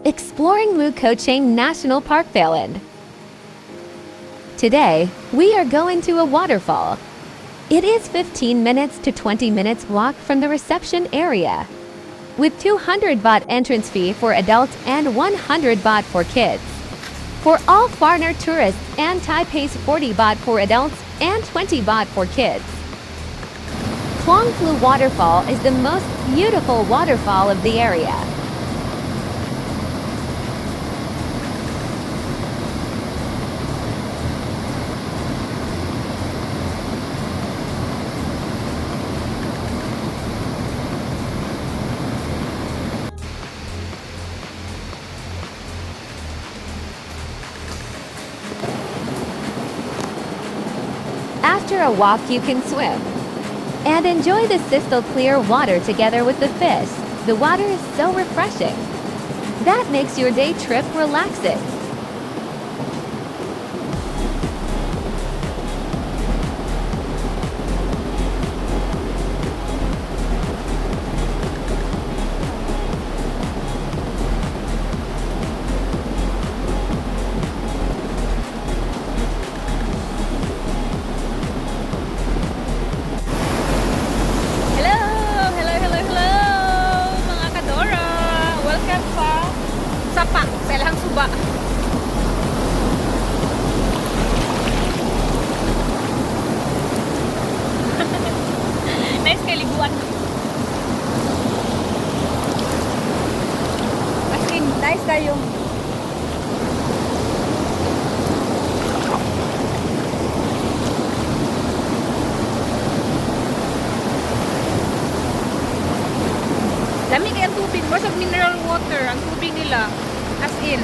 exploring Koh Chang National Park, Thailand. Today, we are going to a waterfall. It is 15 minutes to 20 minutes walk from the reception area, with 200 baht entrance fee for adults and 100 baht for kids. For all foreigner tourists, and Thai pays 40 baht for adults and 20 baht for kids. Klong Plu waterfall is the most beautiful waterfall of the area. After a walk, you can swim and enjoy the crystal clear water together with the fish. The water is so refreshing. That makes your day trip relaxing. Sapa, Selang Suba. Nice kay liguan. As in, nice kayo. Dami kaya ang tubig, most of mineral water ang tubig nila. As in.